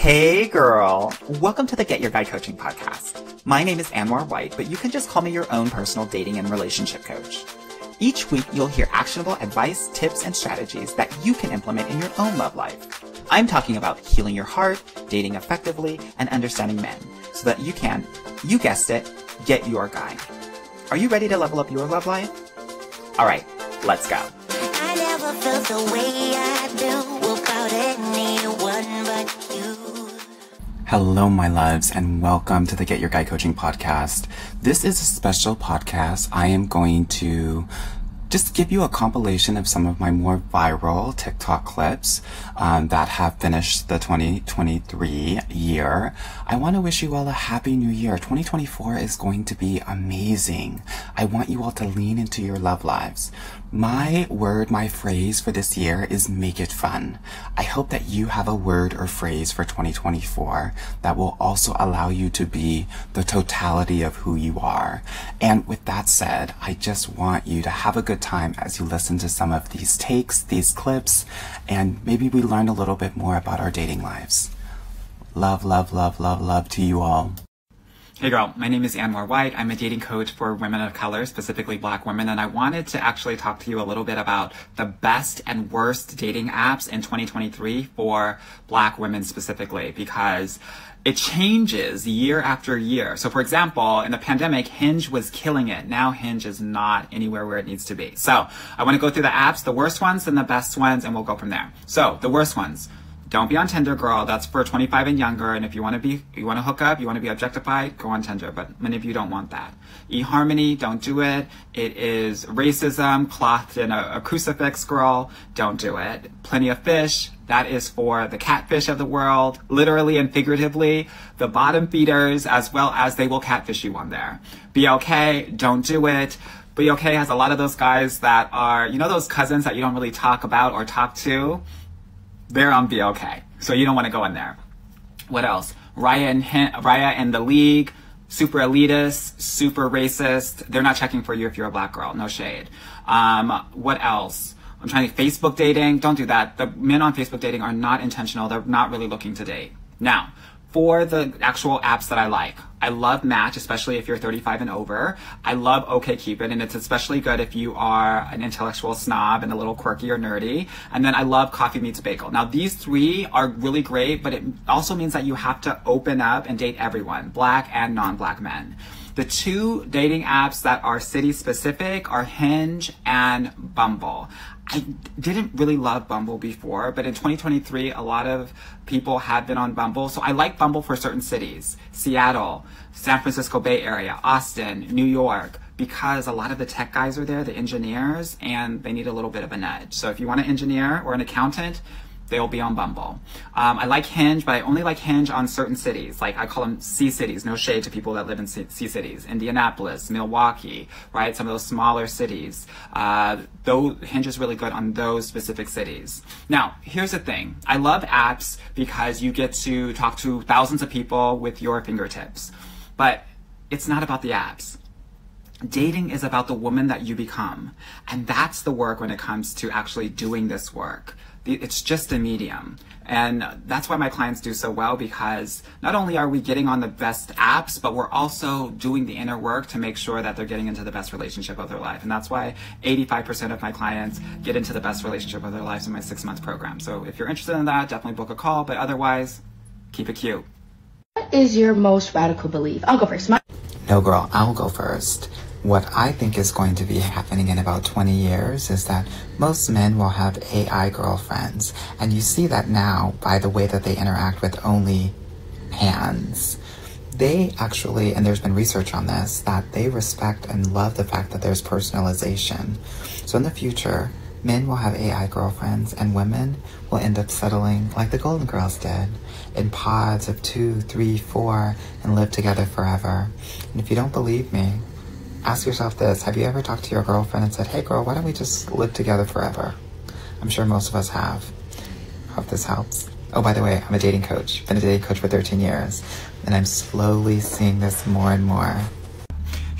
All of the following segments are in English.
Hey girl, welcome to the Get Your Guide Coaching podcast. My name is Anwar White, but you can just call me your own personal dating and relationship coach. Each week, you'll hear actionable advice, tips, and strategies that you can implement in your own love life. I'm talking about healing your heart, dating effectively, and understanding men so that you can, you guessed it, get your guy. Are you ready to level up your love life? All right, let's go. I never felt the way I do about anyone but you. Hello, my loves, and welcome to the Get Your Guide Coaching podcast. This is a special podcast. I am going to just give you a compilation of some of my more viral TikTok clips that have finished the 2023 year. I want to wish you all a happy new year. 2024 is going to be amazing. I want you all to lean into your love lives. My word, my phrase for this year is make it fun. I hope that you have a word or phrase for 2024 that will also allow you to be the totality of who you are. And with that said, I just want you to have a good time as you listen to some of these takes, these clips, and maybe we learn a little bit more about our dating lives. Love, love, love, love, love to you all. Hey girl, my name is Anwar White. I'm a dating coach for women of color, specifically Black women, and I wanted to actually talk to you a little bit about the best and worst dating apps in 2023 for Black women specifically, because it changes year after year. So for example, in the pandemic, Hinge was killing it. Now Hinge is not anywhere where it needs to be. So I want to go through the apps, the worst ones and the best ones, and we'll go from there. So the worst ones. Don't be on Tinder, girl. That's for 25 and younger. And if you want to hook up, you want to be objectified, go on Tinder. But many of you don't want that. eHarmony, don't do it. It is racism, clothed in a crucifix, girl. Don't do it. Plenty of Fish. That is for the catfish of the world, literally and figuratively, the bottom feeders, as well as they will catfish you on there. BLK, don't do it. BLK has a lot of those guys that are, you know, those cousins that you don't really talk about or talk to. They're on BLK, so you don't want to go in there. What else? Raya and the League, super elitist, super racist. They're not checking for you if you're a Black girl, no shade. What else? I'm trying to Facebook dating. Don't do that. The men on Facebook dating are not intentional. They're not really looking to date. Now, for the actual apps that I love Match, especially if you're 35 and over. I love OkCupid, and it's especially good if you are an intellectual snob and a little quirky or nerdy. And then I love Coffee Meets Bagel. Now, these three are really great, but it also means that you have to open up and date everyone, Black and non-Black men. The two dating apps that are city-specific are Hinge and Bumble. I didn't really love Bumble before, but in 2023, a lot of people have been on Bumble. So I like Bumble for certain cities. Seattle, San Francisco Bay Area, Austin, New York, because a lot of the tech guys are there, the engineers, and they need a little bit of a nudge. So if you want an engineer or an accountant, they'll be on Bumble. I like Hinge, but I only like Hinge on certain cities. Like I call them C cities, no shade to people that live in C cities. Indianapolis, Milwaukee, right? Some of those smaller cities. Though Hinge is really good on those specific cities. Now, here's the thing. I love apps because you get to talk to thousands of people with your fingertips. But it's not about the apps. Dating is about the woman that you become. And that's the work when it comes to actually doing this work. It's just a medium. And that's why my clients do so well, because not only are we getting on the best apps, but we're also doing the inner work to make sure that they're getting into the best relationship of their life. And that's why 85% of my clients get into the best relationship of their lives in my 6-month program. So if you're interested in that, definitely book a call. But otherwise, keep it cute. What is your most radical belief? I'll go first. No, girl, I'll go first. What I think is going to be happening in about 20 years is that most men will have AI girlfriends. And you see that now by the way that they interact with OnlyHands. They actually, and there's been research on this, that they respect and love the fact that there's personalization. So in the future, men will have AI girlfriends and women will end up settling like the Golden Girls did, in pods of 2, 3, 4, and live together forever. And if you don't believe me, ask yourself this. Have you ever talked to your girlfriend and said, hey girl, why don't we just live together forever? I'm sure most of us have. Hope this helps. Oh, by the way, I'm a dating coach. Been a dating coach for 13 years. And I'm slowly seeing this more and more.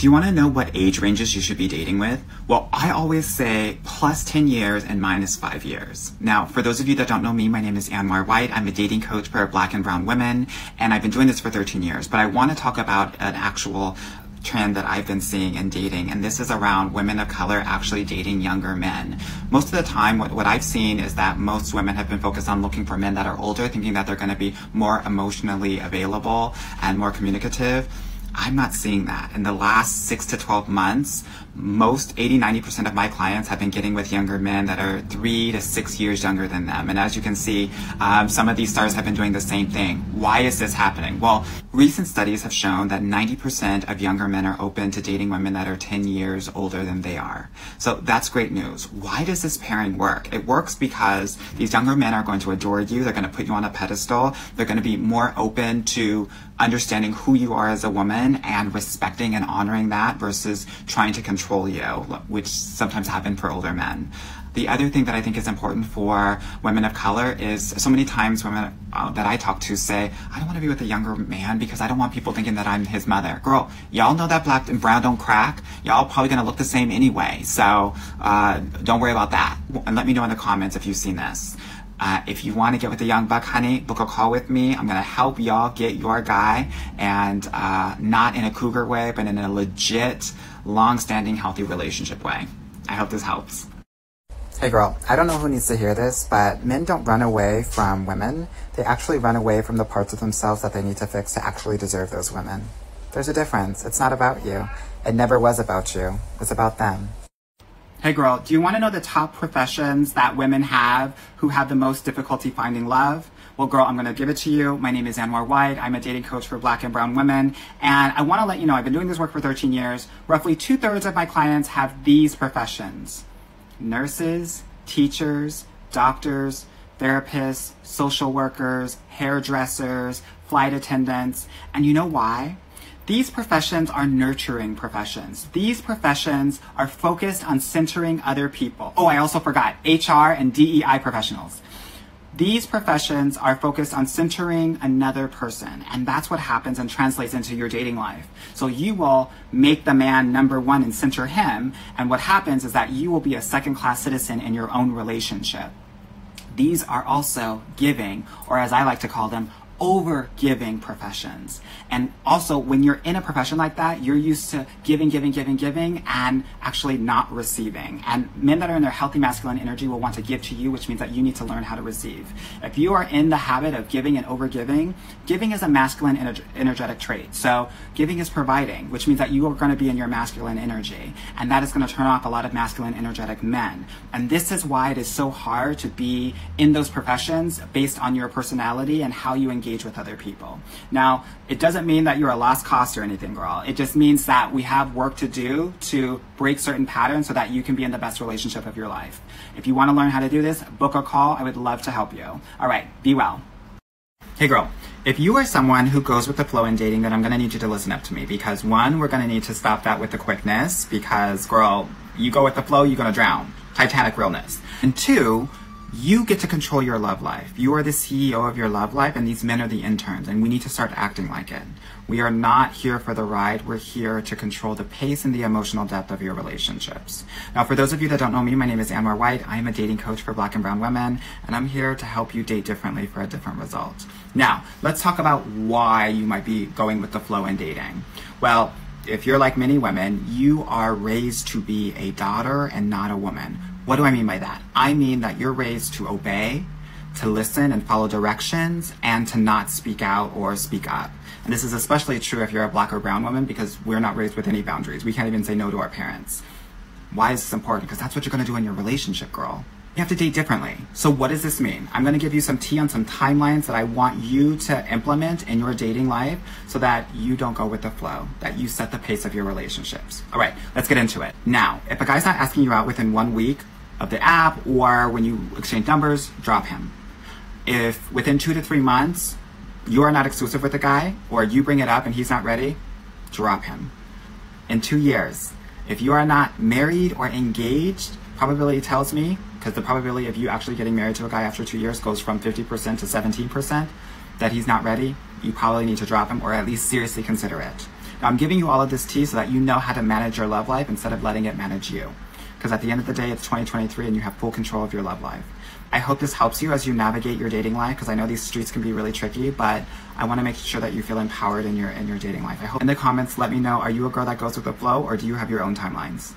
Do you want to know what age ranges you should be dating with? Well, I always say plus 10 years and minus 5 years. Now, for those of you that don't know me, my name is Anwar White. I'm a dating coach for Black and brown women, and I've been doing this for 13 years. But I want to talk about an actual trend that I've been seeing in dating, and this is around women of color actually dating younger men. Most of the time, what I've seen is that most women have been focused on looking for men that are older, thinking that they're going to be more emotionally available and more communicative. I'm not seeing that. In the last 6 to 12 months, most 80-90% of my clients have been getting with younger men that are 3 to 6 years younger than them. And as you can see, some of these stars have been doing the same thing. Why is this happening? Well, recent studies have shown that 90% of younger men are open to dating women that are 10 years older than they are. So that's great news. Why does this pairing work? It works because these younger men are going to adore you. They're going to put you on a pedestal. They're going to be more open to understanding who you are as a woman and respecting and honoring that versus trying to control you, which sometimes happen for older men. The other thing that I think is important for women of color is so many times women that I talk to say, I don't want to be with a younger man because I don't want people thinking that I'm his mother. Girl, y'all know that black and brown don't crack. Y'all probably going to look the same anyway. So don't worry about that. And let me know in the comments if you've seen this. If you want to get with a young buck, honey, book a call with me. I'm going to help y'all get your guy, and not in a cougar way, but in a legit, long-standing, healthy relationship way. I hope this helps. Hey girl, I don't know who needs to hear this, but men don't run away from women. They actually run away from the parts of themselves that they need to fix to actually deserve those women. There's a difference. It's not about you. It never was about you. It's about them. Hey girl, do you want to know the top professions that women have who have the most difficulty finding love? Well, girl, I'm going to give it to you. My name is Anwar White. I'm a dating coach for Black and brown women. And I want to let you know, I've been doing this work for 13 years. Roughly 2/3 of my clients have these professions: nurses, teachers, doctors, therapists, social workers, hairdressers, flight attendants. And you know why? These professions are nurturing professions. These professions are focused on centering other people. Oh, I also forgot, HR and DEI professionals. These professions are focused on centering another person, and that's what happens and translates into your dating life. So you will make the man number one and center him, and what happens is that you will be a second-class citizen in your own relationship. These are also giving, or as I like to call them, over-giving professions. And also, when you're in a profession like that, you're used to giving, and actually not receiving. And men that are in their healthy masculine energy will want to give to you, which means that you need to learn how to receive. If you are in the habit of giving and over-giving, giving is a masculine energetic trait. So giving is providing, which means that you are going to be in your masculine energy. And that is going to turn off a lot of masculine energetic men. And this is why it is so hard to be in those professions based on your personality and how you engage with other people. Now, it doesn't mean that you're a lost cause or anything, girl. It just means that we have work to do to break certain patterns so that you can be in the best relationship of your life. If you want to learn how to do this, book a call. I would love to help you. All right, be well. Hey girl, if you are someone who goes with the flow in dating, then I'm going to need you to listen up to me, because one, we're going to need to stop that with the quickness, because girl, you go with the flow, you're going to drown. Titanic realness. And two, you get to control your love life. You are the CEO of your love life, and these men are the interns, and we need to start acting like it. We are not here for the ride. We're here to control the pace and the emotional depth of your relationships. Now, for those of you that don't know me, my name is Anwar White. I am a dating coach for Black and brown women, and I'm here to help you date differently for a different result. Now, let's talk about why you might be going with the flow in dating. Well, if you're like many women, you are raised to be a daughter and not a woman. What do I mean by that? I mean that you're raised to obey, to listen and follow directions, and to not speak out or speak up. And this is especially true if you're a Black or brown woman, because we're not raised with any boundaries. We can't even say no to our parents. Why is this important? Because that's what you're going to do in your relationship, girl. You have to date differently. So what does this mean? I'm going to give you some tea on some timelines that I want you to implement in your dating life so that you don't go with the flow, that you set the pace of your relationships. All right, let's get into it. Now, if a guy's not asking you out within 1 week of the app, or when you exchange numbers, drop him. If within 2 to 3 months you are not exclusive with a guy, or you bring it up and he's not ready, drop him. In 2 years, if you are not married or engaged, probability tells me, because the probability of you actually getting married to a guy after 2 years goes from 50% to 17%, that he's not ready, you probably need to drop him, or at least seriously consider it. Now, I'm giving you all of this tea so that you know how to manage your love life instead of letting it manage you. Because at the end of the day, it's 2023 and you have full control of your love life. I hope this helps you as you navigate your dating life, because I know these streets can be really tricky, but I want to make sure that you feel empowered in your dating life. I hope in the comments, let me know, are you a girl that goes with the flow, or do you have your own timelines?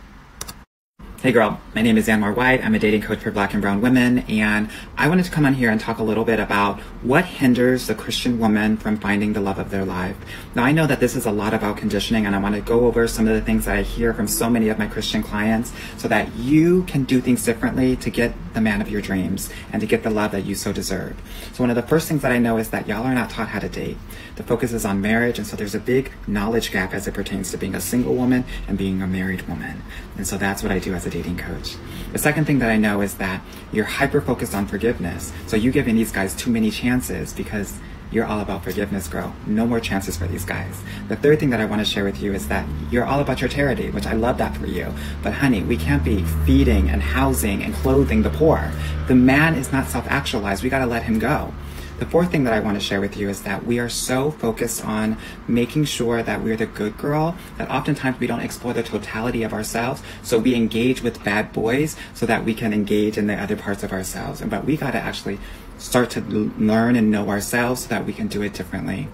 Hey girl, my name is Anmar White. I'm a dating coach for Black and brown women, and I wanted to come on here and talk a little bit about what hinders the Christian woman from finding the love of their life. Now, I know that this is a lot about conditioning, and I want to go over some of the things that I hear from so many of my Christian clients so that you can do things differently to get the man of your dreams and to get the love that you so deserve. So one of the first things that I know is that y'all are not taught how to date. The focus is on marriage, and so there's a big knowledge gap as it pertains to being a single woman and being a married woman. And so that's what I do as a dating coach. The second thing that I know is that you're hyper-focused on forgiveness. So you're giving these guys too many chances because you're all about forgiveness, girl. No more chances for these guys. The third thing that I want to share with you is that you're all about your charity, which I love that for you. But honey, we can't be feeding and housing and clothing the poor. The man is not self-actualized. We got to let him go. The fourth thing that I want to share with you is that we are so focused on making sure that we're the good girl that oftentimes we don't explore the totality of ourselves. So we engage with bad boys so that we can engage in the other parts of ourselves. But we got to actually start to learn and know ourselves so that we can do it differently.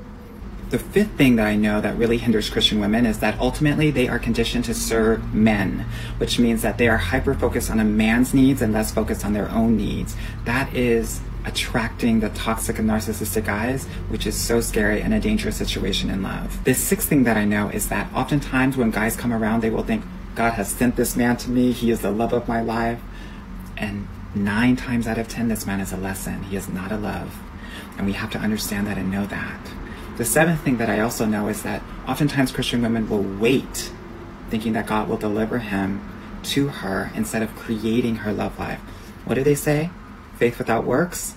The fifth thing that I know that really hinders Christian women is that ultimately they are conditioned to serve men, which means that they are hyper-focused on a man's needs and less focused on their own needs. That is attracting the toxic and narcissistic guys, which is so scary and a dangerous situation in love. The sixth thing that I know is that oftentimes when guys come around, they will think, God has sent this man to me. He is the love of my life. And 9 times out of 10, this man is a lesson. He is not a love. And we have to understand that and know that. The seventh thing that I also know is that oftentimes Christian women will wait, thinking that God will deliver him to her instead of creating her love life. What do they say? Faith without works?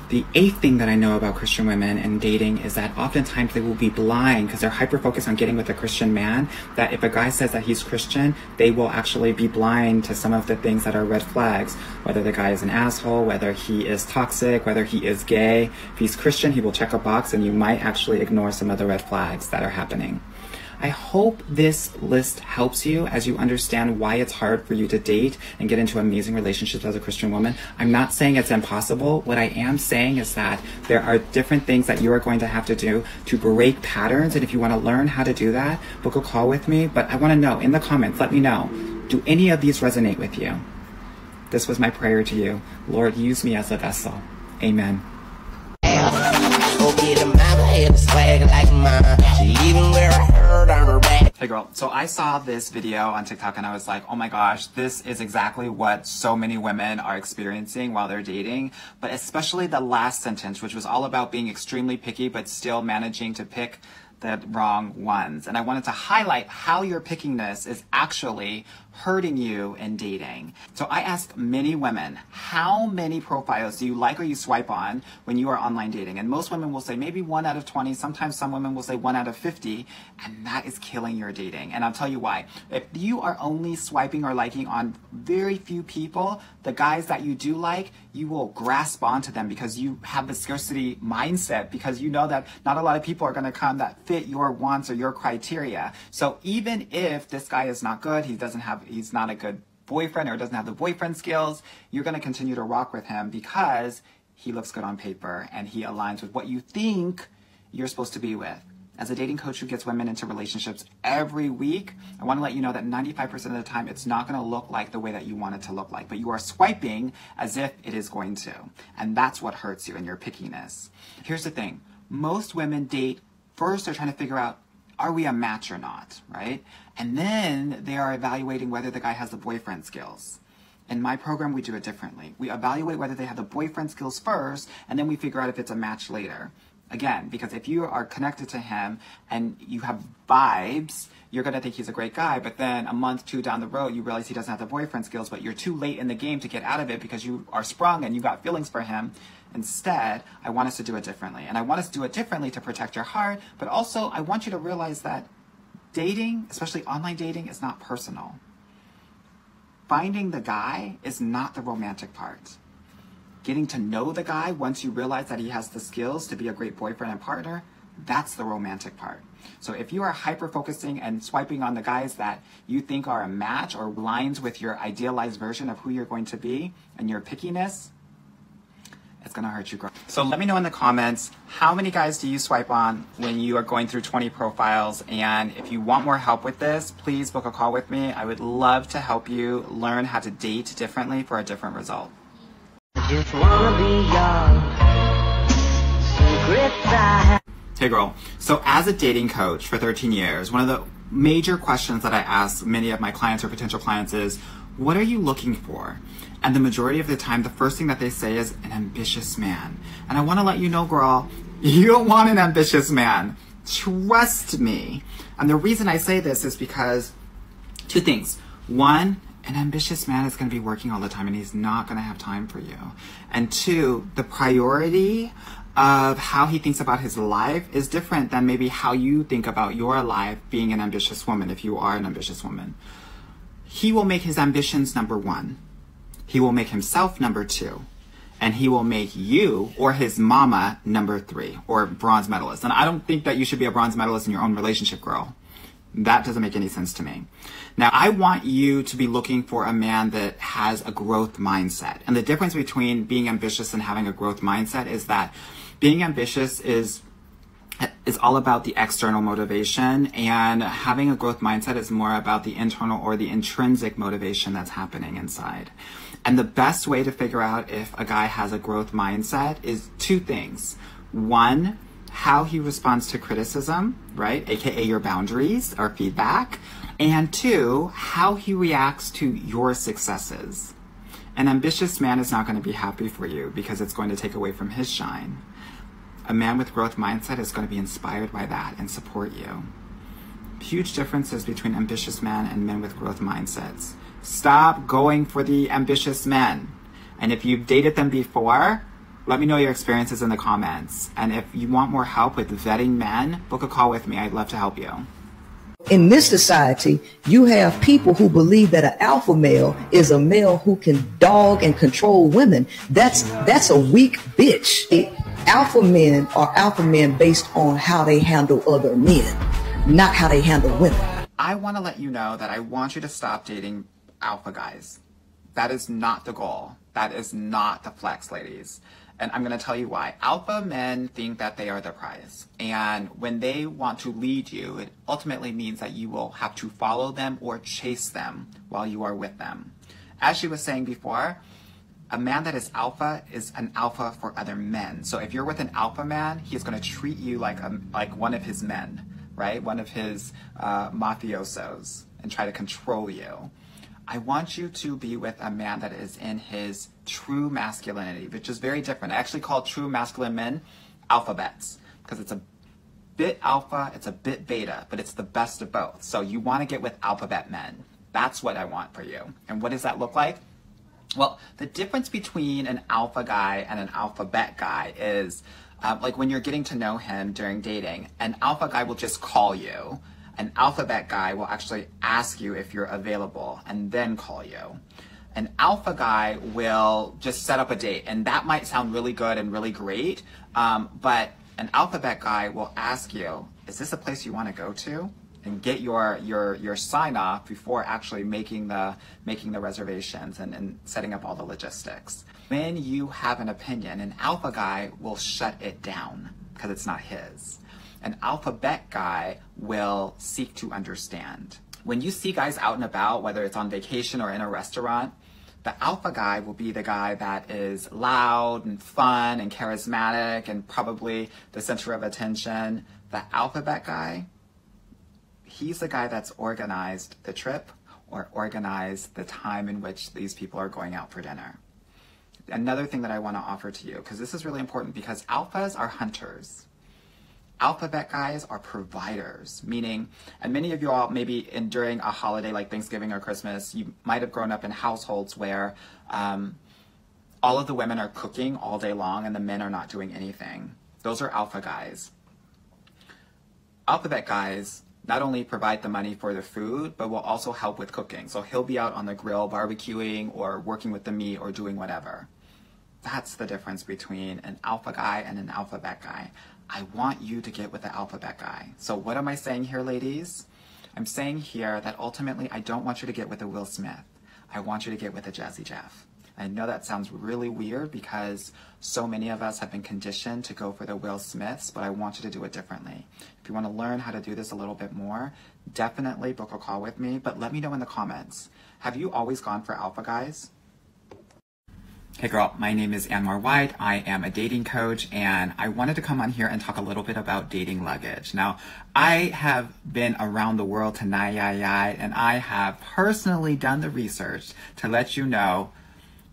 The eighth thing that I know about Christian women and dating is that oftentimes they will be blind because they're hyper-focused on getting with a Christian man, that if a guy says that he's Christian, they will actually be blind to some of the things that are red flags, whether the guy is an asshole, whether he is toxic, whether he is gay. If he's Christian, he will check a box and you might actually ignore some of the red flags that are happening. I hope this list helps you as you understand why it's hard for you to date and get into amazing relationships as a Christian woman. I'm not saying it's impossible. What I am saying is that there are different things that you are going to have to do to break patterns. And if you want to learn how to do that, book a call with me. But I want to know in the comments, let me know, do any of these resonate with you? This was my prayer to you. Lord, use me as a vessel. Amen. Hey girl, so I saw this video on TikTok and I was like, oh my gosh, this is exactly what so many women are experiencing while they're dating, but especially the last sentence, which was all about being extremely picky but still managing to pick the wrong ones. And I wanted to highlight how your pickiness is actually hurting you in dating. So I asked many women, how many profiles do you like or you swipe on when you are online dating? And most women will say maybe 1 out of 20. Sometimes some women will say 1 out of 50. And that is killing your dating. And I'll tell you why. If you are only swiping or liking on very few people, the guys that you do like, you will grasp onto them because you have the scarcity mindset, because you know that not a lot of people are going to come that fit your wants or your criteria. So even if this guy is not good, he's not a good boyfriend or doesn't have the boyfriend skills, you're going to continue to rock with him because he looks good on paper and he aligns with what you think you're supposed to be with. As a dating coach who gets women into relationships every week, I want to let you know that 95% of the time it's not going to look like the way that you want it to look like, but you are swiping as if it is going to. And that's what hurts you in your pickiness. Here's the thing. Most women date first, they're trying to figure out, are we a match or not, right? And then they are evaluating whether the guy has the boyfriend skills. In my program, we do it differently. We evaluate whether they have the boyfriend skills first, and then we figure out if it's a match later. Again, because if you are connected to him and you have vibes, you're going to think he's a great guy, but then a month, 2 down the road, you realize he doesn't have the boyfriend skills, but you're too late in the game to get out of it because you are sprung and you got feelings for him. Instead, I want us to do it differently. And I want us to do it differently to protect your heart, but also I want you to realize that dating, especially online dating, is not personal. Finding the guy is not the romantic part. Getting to know the guy once you realize that he has the skills to be a great boyfriend and partner, That's the romantic part. So if you are hyper-focusing and swiping on the guys that you think are a match or aligns with your idealized version of who you're going to be and your pickiness, it's gonna hurt you, girl. So let me know in the comments, how many guys do you swipe on when you are going through 20 profiles? And if you want more help with this, please book a call with me. I would love to help you learn how to date differently for a different result. I just wanna be young. Secrets I have. Hey girl, so as a dating coach for 13 years, one of the major questions that I ask many of my clients or potential clients is, what are you looking for? And the majority of the time, the first thing that they say is an ambitious man. And I want to let you know, girl, you don't want an ambitious man. Trust me. And the reason I say this is because two things. One, an ambitious man is going to be working all the time and he's not going to have time for you. And two, the priority of how he thinks about his life is different than maybe how you think about your life being an ambitious woman, if you are an ambitious woman. He will make his ambitions number one. He will make himself number two. And he will make you or his mama number three, or bronze medalist. And I don't think that you should be a bronze medalist in your own relationship, girl. That doesn't make any sense to me. Now, I want you to be looking for a man that has a growth mindset. And the difference between being ambitious and having a growth mindset is that being ambitious is all about the external motivation, and having a growth mindset is more about the internal or the intrinsic motivation that's happening inside. And the best way to figure out if a guy has a growth mindset is two things. One, how he responds to criticism, right? AKA your boundaries or feedback. And two, how he reacts to your successes. An ambitious man is not going to be happy for you because it's going to take away from his shine. A man with growth mindset is going to be inspired by that and support you. Huge differences between ambitious men and men with growth mindsets. Stop going for the ambitious men. And if you've dated them before, let me know your experiences in the comments. And if you want more help with vetting men, book a call with me. I'd love to help you. In this society, you have people who believe that an alpha male is a male who can dog and control women. That's a weak bitch. Alpha men are alpha men based on how they handle other men, not how they handle women. I want to let you know that I want you to stop dating alpha guys. That is not the goal. That is not the flex, ladies. And I'm going to tell you why. Alpha men think that they are the prize. And when they want to lead you, it ultimately means that you will have to follow them or chase them while you are with them. As she was saying before, a man that is an alpha for other men. So if you're with an alpha man, he's going to treat you like one of his men, right? One of his mafiosos, and try to control you. I want you to be with a man that is in his true masculinity, which is very different. I actually call true masculine men alphabets because it's a bit alpha, it's a bit beta, but it's the best of both. So you want to get with alphabet men. That's what I want for you. And what does that look like? Well, the difference between an alpha guy and an alphabet guy is like when you're getting to know him during dating, an alpha guy will just call you. An alphabet guy will actually ask you if you're available and then call you. An alpha guy will just set up a date, and that might sound really good and really great, but an alphabet guy will ask you, is this a place you want to go to? And get your sign off before actually making the reservations and setting up all the logistics. When you have an opinion, an alpha guy will shut it down because it's not his. An alphabet guy will seek to understand. When you see guys out and about, whether it's on vacation or in a restaurant, the alpha guy will be the guy that is loud and fun and charismatic and probably the center of attention. The alphabet guy, he's the guy that's organized the trip or organized the time in which these people are going out for dinner. Another thing that I want to offer to you, because this is really important, because alphas are hunters. Alphabet guys are providers, meaning, and many of you all maybe during a holiday like Thanksgiving or Christmas, you might have grown up in households where all of the women are cooking all day long and the men are not doing anything. Those are alpha guys. Alphabet guys not only provide the money for the food, but will also help with cooking. So he'll be out on the grill barbecuing or working with the meat or doing whatever. That's the difference between an alpha guy and an alphabet guy. I want you to get with the alphabet guy. So what am I saying here, ladies? I'm saying here that ultimately I don't want you to get with a Will Smith. I want you to get with a Jazzy Jeff. I know that sounds really weird because so many of us have been conditioned to go for the Will Smiths, but I want you to do it differently. If you want to learn how to do this a little bit more, definitely book a call with me, but let me know in the comments. Have you always gone for alpha guys? Hey girl, my name is Anwar White. I am a dating coach and I wanted to come on here and talk a little bit about dating luggage. Now, I have been around the world tonight, and I have personally done the research to let you know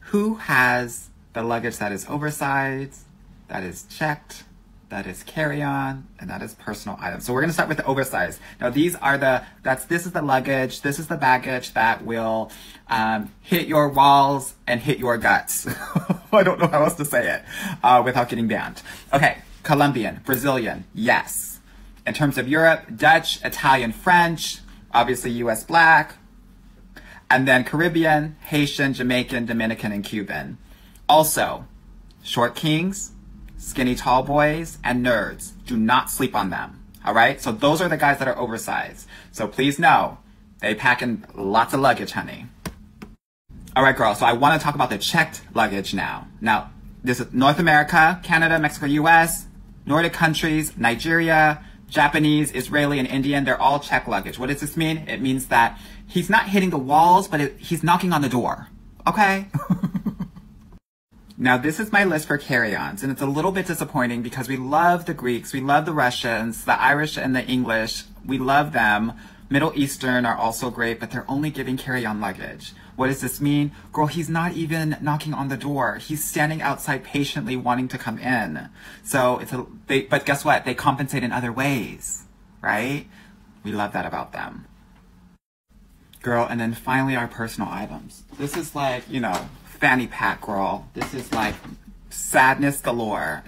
who has the luggage that is oversized, that is checked, that is carry-on, and that is personal items. So we're gonna start with the oversized. Now this is the luggage, this is the baggage that will hit your walls and hit your guts. I don't know how else to say it without getting banned. Okay, Colombian, Brazilian, yes. In terms of Europe, Dutch, Italian, French, obviously US Black, and then Caribbean, Haitian, Jamaican, Dominican, and Cuban. Also, short kings, skinny tall boys, and nerds. Do not sleep on them, all right? So those are the guys that are oversized. So please know, they pack in lots of luggage, honey. All right, girl, so I want to talk about the checked luggage now. Now, this is North America, Canada, Mexico, US, Nordic countries, Nigeria, Japanese, Israeli, and Indian. They're all checked luggage. What does this mean? It means that he's not hitting the walls, but he's knocking on the door, okay? Now, this is my list for carry-ons, and it's a little bit disappointing because we love the Greeks, we love the Russians, the Irish and the English. We love them. Middle Eastern are also great, but they're only giving carry-on luggage. What does this mean? Girl, he's not even knocking on the door. He's standing outside patiently wanting to come in. So but guess what? They compensate in other ways, right? We love that about them. Girl, and then finally our personal items. This is like, you know, fanny pack, girl. This is like sadness galore.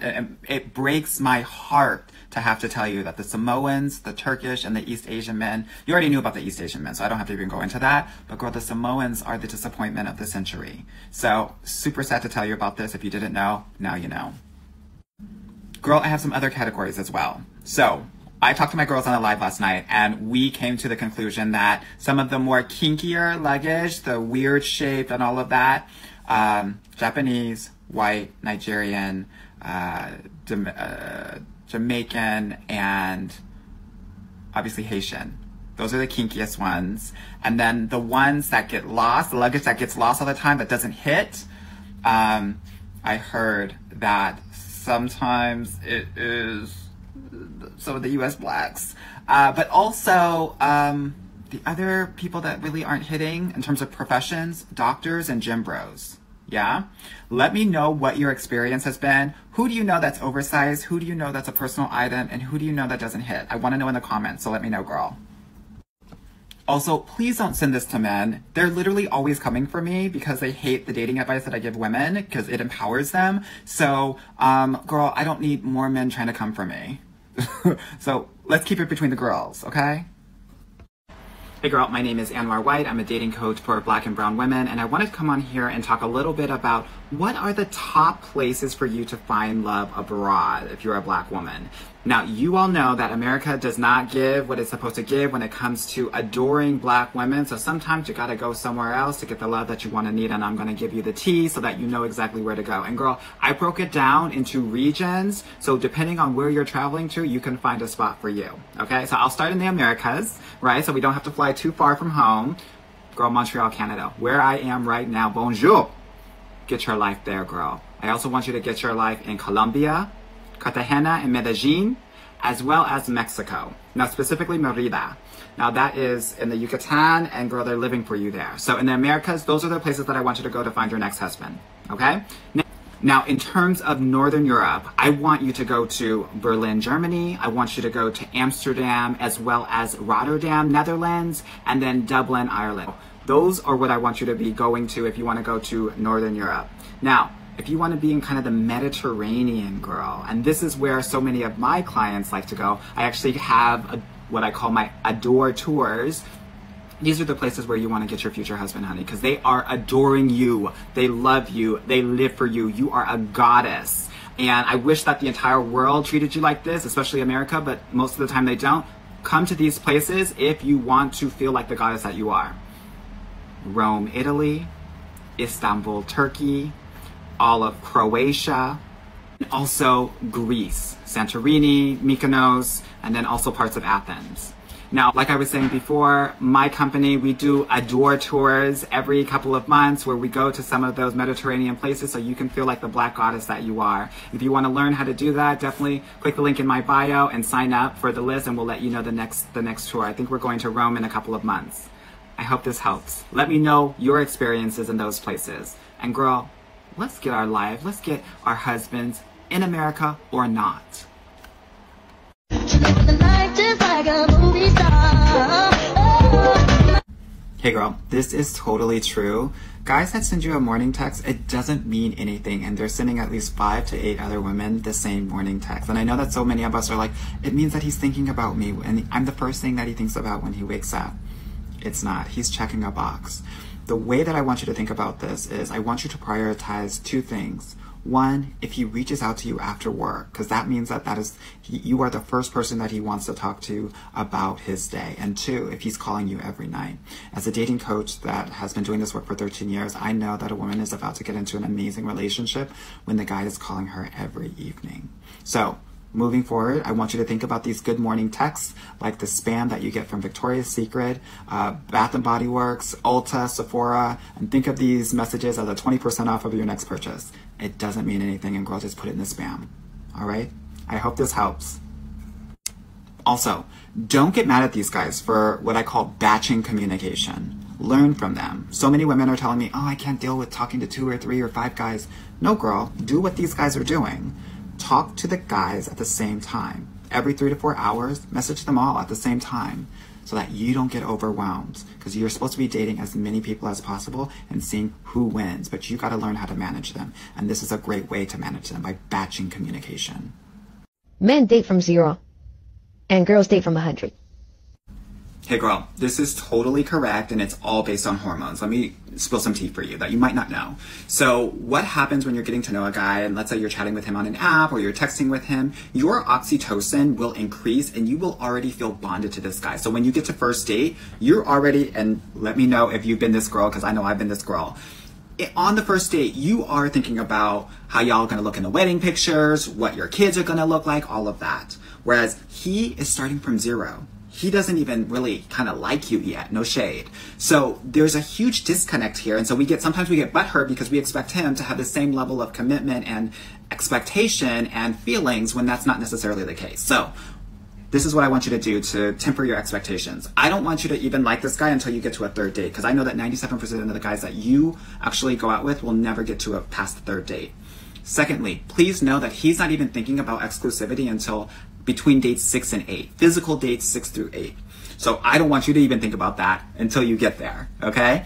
It breaks my heart to have to tell you that the Samoans, the Turkish, and the East Asian men, you already knew about the East Asian men, so I don't have to even go into that, but girl, the Samoans are the disappointment of the century. So super sad to tell you about this. If you didn't know, now you know. Girl, I have some other categories as well. So I talked to my girls on the live last night, and we came to the conclusion that some of the more kinkier luggage, the weird shape and all of that, Japanese, white, Nigerian, Jamaican, and obviously Haitian. Those are the kinkiest ones. And then the ones that get lost, the luggage that gets lost all the time that doesn't hit, I heard that sometimes it is some of the US Blacks. But also, the other people that really aren't hitting in terms of professions, doctors and gym bros. Yeah? Let me know what your experience has been. Who do you know that's oversized? Who do you know that's a personal item? And who do you know that doesn't hit? I want to know in the comments, so let me know, girl. Also, please don't send this to men. They're literally always coming for me because they hate the dating advice that I give women because it empowers them. So, girl, I don't need more men trying to come for me. So let's keep it between the girls, okay? Hey girl, my name is Anwar White. I'm a dating coach for Black and brown women, and I wanted to come on here and talk a little bit about what are the top places for you to find love abroad if you're a Black woman. Now, you all know that America does not give what it's supposed to give when it comes to adoring Black women, so sometimes you gotta go somewhere else to get the love that you want to need, and I'm gonna give you the tea so that you know exactly where to go. And girl, I broke it down into regions, so depending on where you're traveling to, you can find a spot for you, okay? So I'll start in the Americas, right? So we don't have to fly too far from home. Girl, Montreal, Canada, where I am right now, bonjour. Get your life there, girl. I also want you to get your life in Colombia, Cartagena, and Medellin, as well as Mexico. Now, specifically Merida. Now, that is in the Yucatan, and girl, they're living for you there. So in the Americas, those are the places that I want you to go to find your next husband, okay? Now, in terms of Northern Europe, I want you to go to Berlin, Germany. I want you to go to Amsterdam, as well as Rotterdam, Netherlands, and then Dublin, Ireland. Those are what I want you to be going to if you want to go to Northern Europe. Now, if you want to be in kind of the Mediterranean, girl, and this is where so many of my clients like to go, I actually have what I call my Adore Tours. These are the places where you want to get your future husband, honey, because they are adoring you. They love you. They live for you. You are a goddess. And I wish that the entire world treated you like this, especially America, but most of the time they don't. Come to these places if you want to feel like the goddess that you are. Rome, Italy, Istanbul, Turkey, all of Croatia, and also Greece, Santorini, Mykonos, and then also parts of Athens. Now, like I was saying before, my company, we do Adore tours every couple of months where we go to some of those Mediterranean places so you can feel like the Black goddess that you are. If you want to learn how to do that, definitely click the link in my bio and sign up for the list, and we'll let you know the next tour. I think we're going to Rome in a couple of months. I hope this helps. Let me know your experiences in those places. And girl, let's get our life, let's get our husbands in America or not. Hey girl, this is totally true. Guys that send you a morning text, it doesn't mean anything, and they're sending at least 5 to 8 other women the same morning text. And I know that so many of us are like, it means that he's thinking about me, and I'm the first thing that he thinks about when he wakes up. It's not. He's checking a box. The way that I want you to think about this is I want you to prioritize 2 things. One, if he reaches out to you after work, because that means that you are the first person that he wants to talk to about his day. And 2, if he's calling you every night. As a dating coach that has been doing this work for 13 years, I know that a woman is about to get into an amazing relationship when the guy is calling her every evening. So, moving forward, I want you to think about these good morning texts, like the spam that you get from Victoria's Secret, Bath & Body Works, Ulta, Sephora, and think of these messages as a 20% off of your next purchase. It doesn't mean anything, and girl, just put it in the spam. All right? I hope this helps. Also, don't get mad at these guys for what I call batching communication. Learn from them. So many women are telling me, oh, I can't deal with talking to 2 or 3 or 5 guys. No, girl, do what these guys are doing. Talk to the guys at the same time. Every 3 to 4 hours, message them all at the same time so that you don't get overwhelmed, because you're supposed to be dating as many people as possible and seeing who wins, but you got to learn how to manage them. And this is a great way to manage them, by batching communication. Men date from 0 and girls date from 100. Hey girl, this is totally correct, and it's all based on hormones. Let me spill some tea for you that you might not know. So what happens when you're getting to know a guy, and let's say you're chatting with him on an app or you're texting with him, your oxytocin will increase and you will already feel bonded to this guy. So when you get to first date, you're already, and let me know if you've been this girl, because I know I've been this girl. On the first date, you are thinking about how y'all are going to look in the wedding pictures, what your kids are going to look like, all of that. Whereas he is starting from 0. He doesn't even really kind of like you yet, no shade. So there's a huge disconnect here. And so sometimes we get butthurt because we expect him to have the same level of commitment and expectation and feelings when that's not necessarily the case. So this is what I want you to do to temper your expectations. I don't want you to even like this guy until you get to a 3rd date, because I know that 97% of the guys that you actually go out with will never get to past the 3rd date. Secondly, please know that he's not even thinking about exclusivity until between dates 6 and 8. Physical dates 6 through 8. So I don't want you to even think about that until you get there, okay?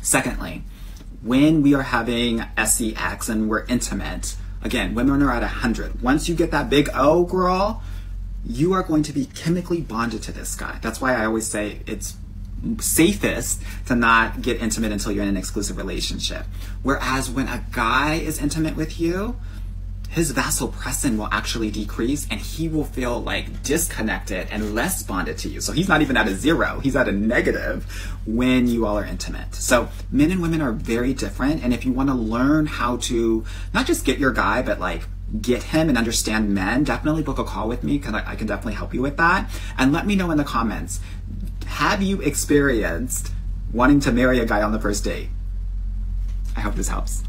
Secondly, when we are having SEX and we're intimate, again, women are at 100. Once you get that big O, girl, you are going to be chemically bonded to this guy. That's why I always say it's safest to not get intimate until you're in an exclusive relationship. Whereas when a guy is intimate with you, his vasopressin will actually decrease and he will feel like disconnected and less bonded to you. So he's not even at a 0, he's at a negative when you all are intimate. So men and women are very different, and if you want to learn how to not just get your guy, but like get him and understand men, definitely book a call with me, because I can definitely help you with that. And let me know in the comments, have you experienced wanting to marry a guy on the first date? I hope this helps.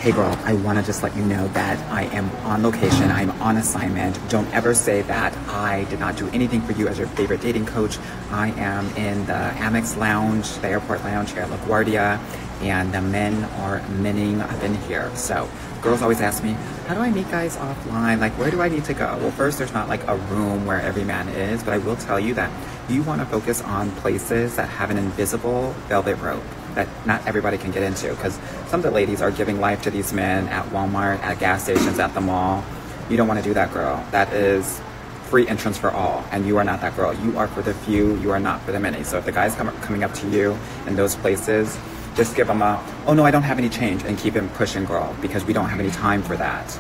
Hey girl, I want to just let you know that I am on location, I'm on assignment. Don't ever say that I did not do anything for you as your favorite dating coach. I am in the Amex lounge, the airport lounge here at LaGuardia, and the men are minning up in here. So girls always ask me, how do I meet guys offline? Like, where do I need to go? Well, first, there's not like a room where every man is, but I will tell you that you want to focus on places that have an invisible velvet rope that not everybody can get into, because some of the ladies are giving life to these men at Walmart, at gas stations, at the mall. You don't want to do that, girl. That is free entrance for all, and you are not that girl. You are for the few, you are not for the many. So if the guy's coming up to you in those places, just give them a, oh no, I don't have any change, and keep them pushing, girl, because we don't have any time for that.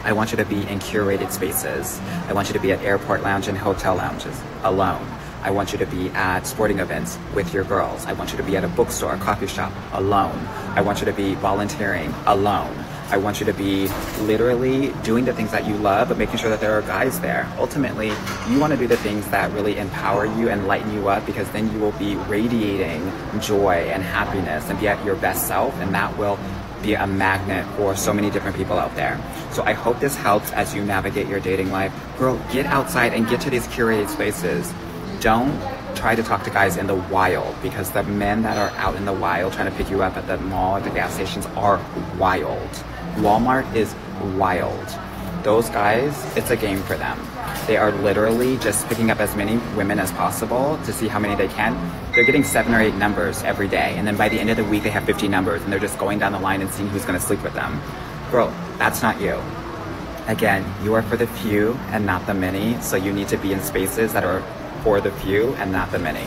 I want you to be in curated spaces. I want you to be at airport lounge and hotel lounges alone. I want you to be at sporting events with your girls. I want you to be at a bookstore, a coffee shop alone. I want you to be volunteering alone. I want you to be literally doing the things that you love, but making sure that there are guys there. Ultimately, you want to do the things that really empower you and lighten you up, because then you will be radiating joy and happiness and be at your best self, and that will be a magnet for so many different people out there. So I hope this helps as you navigate your dating life. Girl, get outside and get to these curated spaces. Don't try to talk to guys in the wild, because the men that are out in the wild trying to pick you up at the mall, at the gas stations, are wild. Walmart is wild. Those guys, it's a game for them. They are literally just picking up as many women as possible to see how many they can. They're getting 7 or 8 numbers every day, and then by the end of the week they have 50 numbers, and they're just going down the line and seeing who's going to sleep with them. Girl, that's not you. Again, you are for the few and not the many, so you need to be in spaces that are for the few and not the many.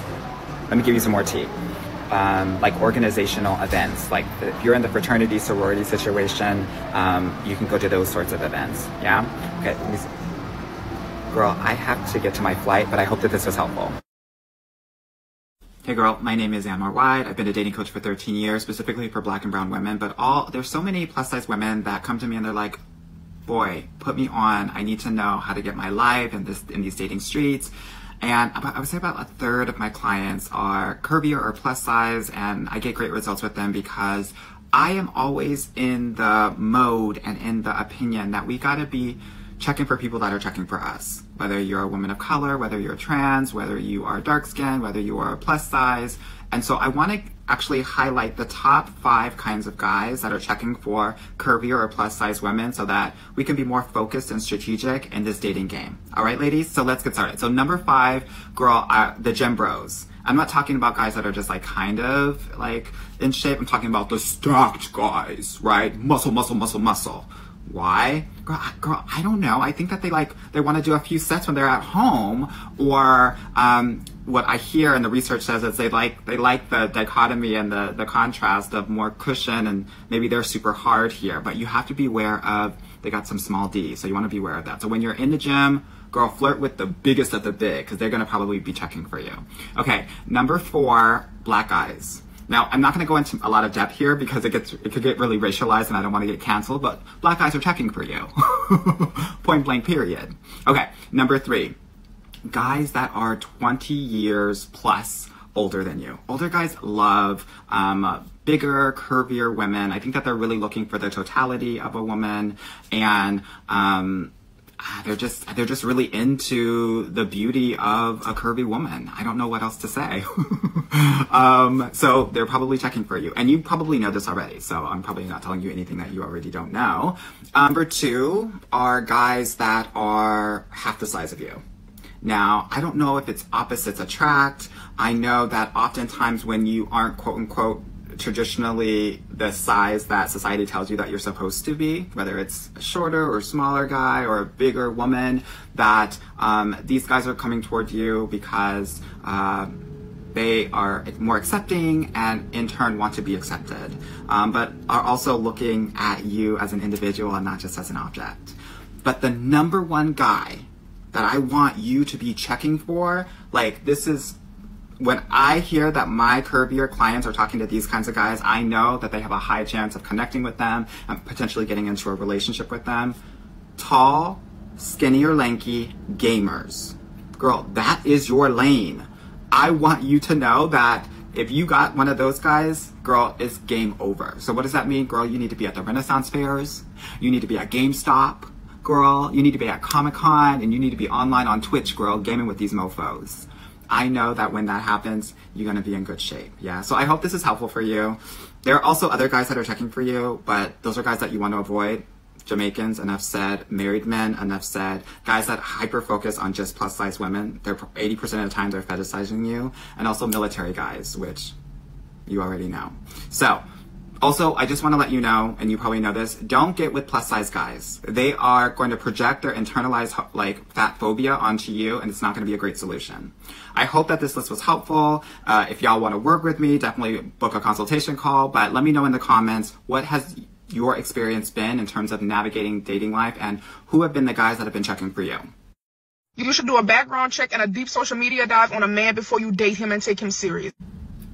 Let me give you some more tea. Like organizational events, like if you're in the fraternity sorority situation, you can go to those sorts of events. Yeah. Okay. Let me see. Girl, I have to get to my flight, but I hope that this was helpful. Hey girl, my name is Anwar White. I've been a dating coach for 13 years, specifically for Black and brown women, but there's so many plus size women that come to me and they're like, boy, put me on. I need to know how to get my life in these dating streets. And I would say about a third of my clients are curvier or plus size, and I get great results with them because I am always in the mode and in the opinion that we gotta be checking for people that are checking for us. Whether you're a woman of color, whether you're trans, whether you are dark skinned, whether you are plus size. And so I want to actually highlight the top 5 kinds of guys that are checking for curvier or plus size women so that we can be more focused and strategic in this dating game. All right, ladies, so let's get started. So number 5, girl, the gym bros. I'm not talking about guys that are just like kind of like in shape. I'm talking about the stacked guys, right? Muscle, muscle, muscle, muscle. Why? Girl, I don't know. I think that they want to do a few sets when they're at home, or what I hear and the research says is they like the dichotomy and the contrast of more cushion, and maybe they're super hard here, but you have to be aware of they got some small D, so you want to be aware of that. So when you're in the gym, girl, flirt with the biggest of the big, because they're going to probably be checking for you. Okay, number 4, black guys. Now, I'm not going to go into a lot of depth here because it could get really racialized and I don't want to get canceled, but black guys are checking for you. Point blank, period. Okay, number 3, guys that are 20 years plus older than you. Older guys love bigger, curvier women. I think that they're really looking for the totality of a woman, and they're just really into the beauty of a curvy woman. I don't know what else to say. So they're probably checking for you, and you probably know this already, so I'm probably not telling you anything that you already don't know. Number 2 are guys that are half the size of you. Now, I don't know if it's opposites attract. I know that oftentimes when you aren't quote unquote traditionally the size that society tells you that you're supposed to be, whether it's a shorter or smaller guy or a bigger woman, that these guys are coming toward you because they are more accepting and in turn want to be accepted, but are also looking at you as an individual and not just as an object. But the number 1 guy that I want you to be checking for, like, this is when I hear that my curvier clients are talking to these kinds of guys, I know that they have a high chance of connecting with them and potentially getting into a relationship with them. Tall, skinny or lanky gamers. Girl, that is your lane. I want you to know that if you got one of those guys, girl, it's game over. So what does that mean? Girl, you need to be at the Renaissance fairs. You need to be at GameStop. Girl, you need to be at Comic-Con, and you need to be online on Twitch, girl, gaming with these mofos. I know that when that happens, you're going to be in good shape. Yeah. So I hope this is helpful for you. There are also other guys that are checking for you, but those are guys that you want to avoid. Jamaicans, enough said. Married men, enough said. Guys that hyper focus on just plus size women. They're 80% of the time they're fetishizing you. And also military guys, which you already know. So Also, I just want to let you know, and you probably know this, don't get with plus size guys. They are going to project their internalized like fat phobia onto you, and it's not going to be a great solution. I hope that this list was helpful. If y'all want to work with me, definitely book a consultation call, but let me know in the comments, what has your experience been in terms of navigating dating life, and who have been the guys that have been checking for you? You should do a background check and a deep social media dive on a man before you date him and take him serious.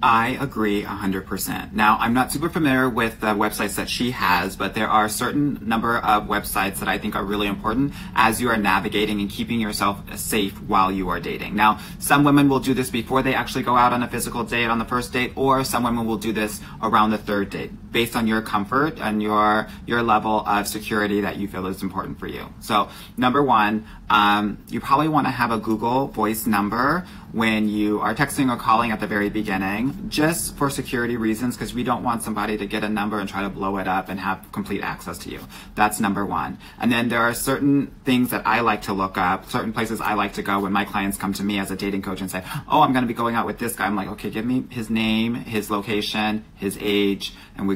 I agree 100%. Now, I'm not super familiar with the websites that she has, but there are a certain number of websites that I think are really important as you are navigating and keeping yourself safe while you are dating. Now, some women will do this before they actually go out on a physical date on the first date, or some women will do this around the third date based on your comfort and your level of security that you feel is important for you. So, number one, you probably want to have a Google Voice number when you are texting or calling at the very beginning, just for security reasons, because we don't want somebody to get a number and try to blow it up and have complete access to you. That's number one. And then there are certain things that I like to look up, certain places I like to go when my clients come to me as a dating coach and say, oh, I'm going to be going out with this guy. I'm like, okay, give me his name, his location, his age, and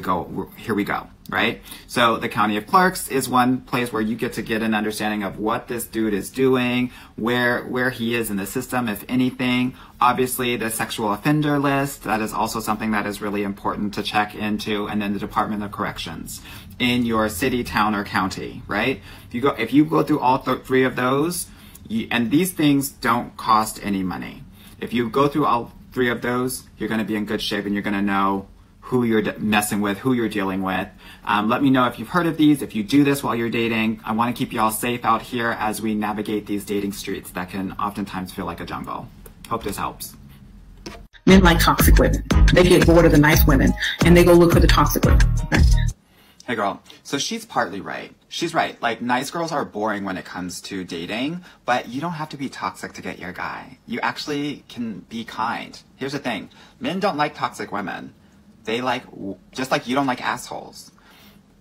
here we go. Right? So the County of Clerks is one place where you get an understanding of what this dude is doing, where he is in the system, if anything. Obviously, the sexual offender list, that is also something that is really important to check into, and then the Department of Corrections in your city, town, or county, right? If you go through all three of those, and these things don't cost any money. If you go through all three of those, you're going to be in good shape, and you're going to know who you're messing with, who you're dealing with. Let me know if you've heard of these, if you do this while you're dating. I want to keep you all safe out here as we navigate these dating streets that can oftentimes feel like a jungle. Hope this helps. Men like toxic women. They get bored of the nice women, and they go look for the toxic women. Okay? Hey girl, so she's partly right. She's right. Like, nice girls are boring when it comes to dating, but you don't have to be toxic to get your guy. You actually can be kind. Here's the thing. Men don't like toxic women. They just like you don't like assholes.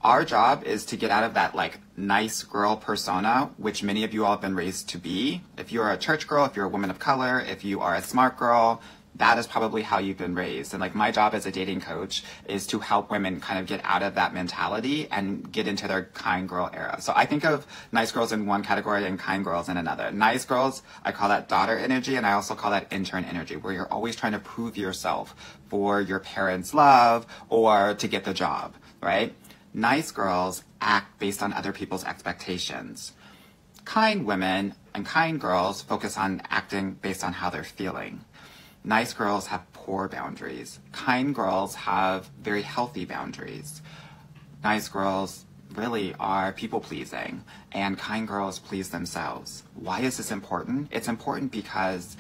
Our job is to get out of that like nice girl persona, which many of you all have been raised to be. If you're a church girl, if you're a woman of color, if you are a smart girl, that is probably how you've been raised. And like, my job as a dating coach is to help women kind of get out of that mentality and get into their kind girl era. So I think of nice girls in one category and kind girls in another. Nice girls, I call that daughter energy, and I also call that intern energy, where you're always trying to prove yourself for your parents' love or to get the job, right? Nice girls act based on other people's expectations. Kind women and kind girls focus on acting based on how they're feeling. Nice girls have poor boundaries. Kind girls have very healthy boundaries. Nice girls really are people-pleasing, and kind girls please themselves. Why is this important? It's important because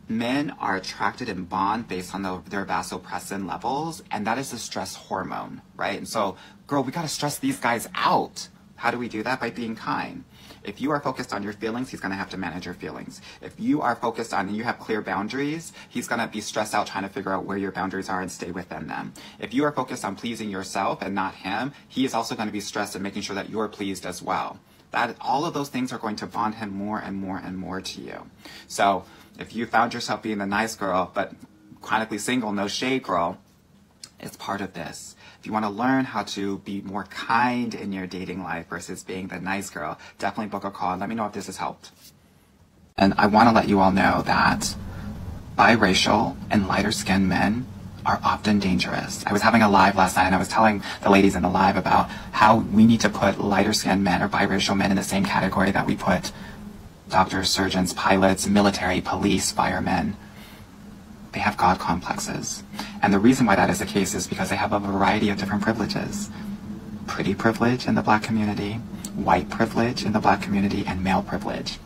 men are attracted and bond based on their vasopressin levels, and that is the stress hormone, right? And so, girl, we gotta stress these guys out. How do we do that? By being kind. If you are focused on your feelings, he's going to have to manage your feelings. If you are focused on and you have clear boundaries, he's going to be stressed out trying to figure out where your boundaries are and stay within them. If you are focused on pleasing yourself and not him, he is also going to be stressed and making sure that you're pleased as well. All of those things are going to bond him more and more and more to you. So if you found yourself being the nice girl, but chronically single, no shade girl, it's part of this. If you want to learn how to be more kind in your dating life versus being the nice girl, definitely book a call and let me know if this has helped. And I want to let you all know that biracial and lighter skinned men are often dangerous. I was having a live last night and I was telling the ladies in the live about how we need to put lighter skinned men or biracial men in the same category that we put doctors, surgeons, pilots, military, police, firemen. They have God complexes. And the reason why that is the case is because they have a variety of different privileges. Pretty privilege in the black community, white privilege in the black community, and male privilege.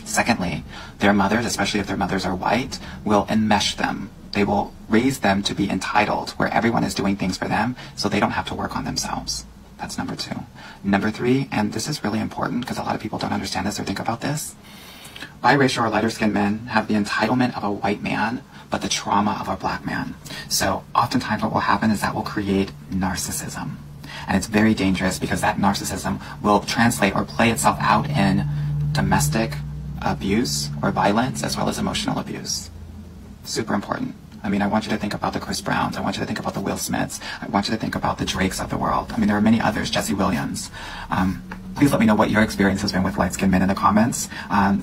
Secondly, their mothers, especially if their mothers are white, will enmesh them. They will raise them to be entitled, where everyone is doing things for them, so they don't have to work on themselves. That's number 2. Number 3, and this is really important because a lot of people don't understand this or think about this, biracial or lighter skinned men have the entitlement of a white man, but the trauma of a black man. So oftentimes what will happen is that will create narcissism. And it's very dangerous because that narcissism will translate or play itself out in domestic abuse or violence as well as emotional abuse. Super important. I mean, I want you to think about the Chris Browns. I want you to think about the Will Smiths. I want you to think about the Drakes of the world. I mean, there are many others, Jesse Williams. Please let me know what your experience has been with light-skinned men in the comments.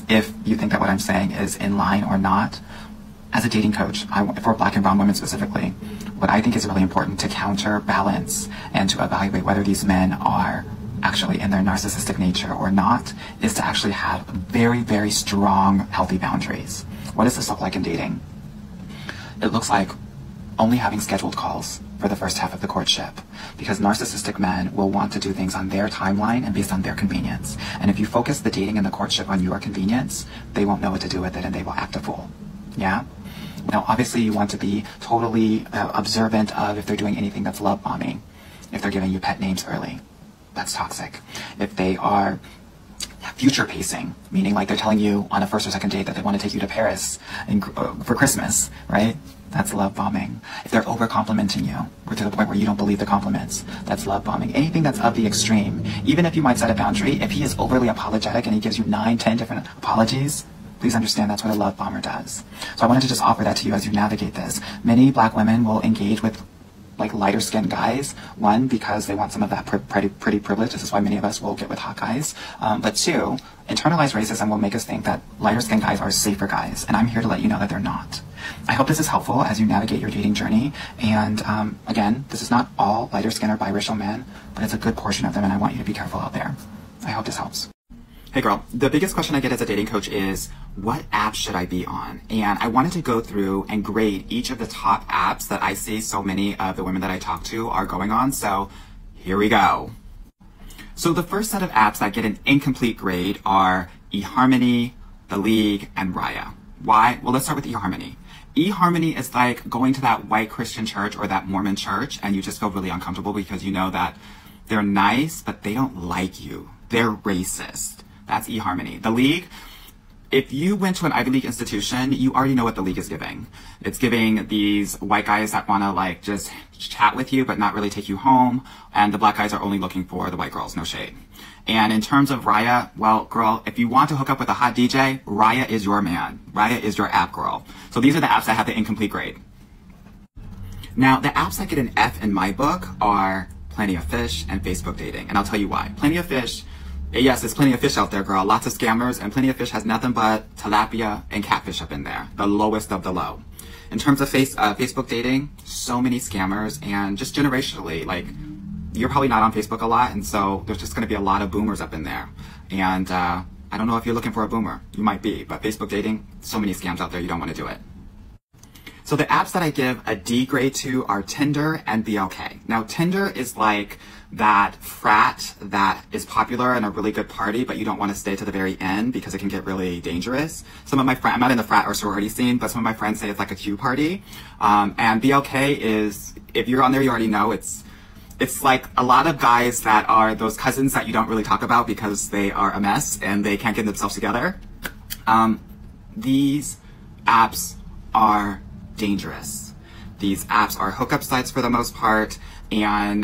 If you think that what I'm saying is in line or not. As a dating coach, for Black and brown women specifically, what I think is really important to counterbalance and to evaluate whether these men are actually in their narcissistic nature or not is to actually have very, very strong, healthy boundaries. What does this look like in dating? It looks like only having scheduled calls for the first half of the courtship, because narcissistic men will want to do things on their timeline and based on their convenience. And if you focus the dating and the courtship on your convenience, they won't know what to do with it and they will act a fool. Yeah? Now, obviously, you want to be totally observant of if they're doing anything that's love bombing, if they're giving you pet names early. That's toxic. If they are future pacing, meaning like they're telling you on a first or second date that they want to take you to Paris for Christmas, right? That's love bombing. If they're over complimenting you, or to the point where you don't believe the compliments, that's love bombing. Anything that's of the extreme, even if you might set a boundary, if he is overly apologetic and he gives you 9, 10 different apologies, please understand that's what a love bomber does. So I wanted to just offer that to you as you navigate this. Many Black women will engage with like lighter skinned guys, one, because they want some of that pretty privilege. This is why many of us will get with hot guys. But two, internalized racism will make us think that lighter skinned guys are safer guys. And I'm here to let you know that they're not. I hope this is helpful as you navigate your dating journey. And again, this is not all lighter skinned or biracial men, but it's a good portion of them. And I want you to be careful out there. I hope this helps. Hey girl, the biggest question I get as a dating coach is, what app should I be on? And I wanted to go through and grade each of the top apps that I see so many of the women that I talk to are going on. So here we go. So the first set of apps that get an incomplete grade are eHarmony, The League, and Raya. Why? Well, let's start with eHarmony. eHarmony is like going to that white Christian church or that Mormon church and you just feel really uncomfortable because you know that they're nice, but they don't like you. They're racist. That's eHarmony. The League, if you went to an Ivy League institution, you already know what The League is giving. It's giving these white guys that want to like just chat with you but not really take you home, and the Black guys are only looking for the white girls, no shade. And in terms of Raya, well, girl, if you want to hook up with a hot DJ, Raya is your man. Raya is your app, girl. So these are the apps that have the incomplete grade. Now, the apps that get an F in my book are Plenty of Fish and Facebook Dating, and I'll tell you why. Plenty of Fish, yes, there's plenty of fish out there, girl. Lots of scammers, and Plenty of Fish has nothing but tilapia and catfish up in there. The lowest of the low. In terms of Facebook dating, so many scammers, and just generationally, like, you're probably not on Facebook a lot, and so there's just going to be a lot of boomers up in there. And I don't know if you're looking for a boomer. You might be, but Facebook dating, so many scams out there, you don't want to do it. So the apps that I give a D grade to are Tinder and BLK. Now, Tinder is like that frat that is popular and a really good party, but you don't want to stay to the very end because it can get really dangerous. Some of my friends, I'm not in the frat or sorority scene, but some of my friends say it's like a Q party. And BLK is, if you're on there, you already know it's like a lot of guys that are those cousins that you don't really talk about because they are a mess and they can't get themselves together. These apps are dangerous. These apps are hookup sites for the most part, and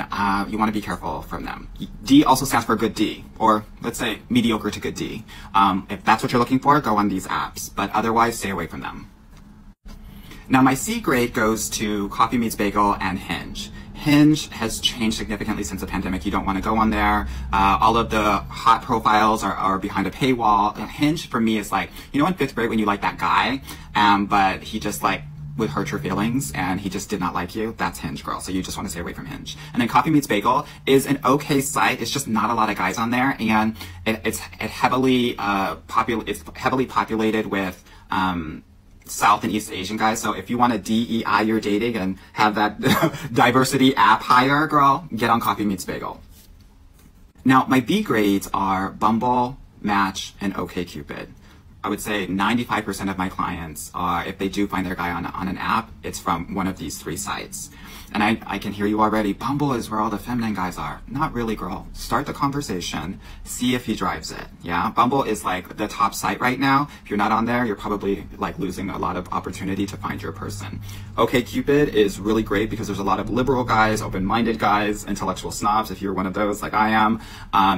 you want to be careful from them. D also stands for good D, or let's say mediocre to good D. If that's what you're looking for, go on these apps, but otherwise stay away from them. Now my C grade goes to Coffee Meets Bagel and Hinge. Hinge has changed significantly since the pandemic. You don't want to go on there. All of the hot profiles are behind a paywall. And Hinge for me is like, you know, in 5th grade when you like that guy, but he just like would hurt your feelings and he just did not like you. That's Hinge, girl. So you just want to stay away from Hinge. And then Coffee Meets Bagel is an okay site. It's just not a lot of guys on there, and it's heavily populated with South and East Asian guys. So if you want to DEI your dating and have that diversity app higher, girl, get on Coffee Meets Bagel. Now, my B grades are Bumble, Match, and OkCupid. I would say 95% of my clients are, if they do find their guy on an app, it's from one of these 3 sites. And I can hear you already, Bumble is where all the feminine guys are. Not really, girl. Start the conversation, see if he drives it, yeah? Bumble is like the top site right now. If you're not on there, you're probably like losing a lot of opportunity to find your person. OkCupid is really great because there's a lot of liberal guys, open-minded guys, intellectual snobs. If you're one of those like I am,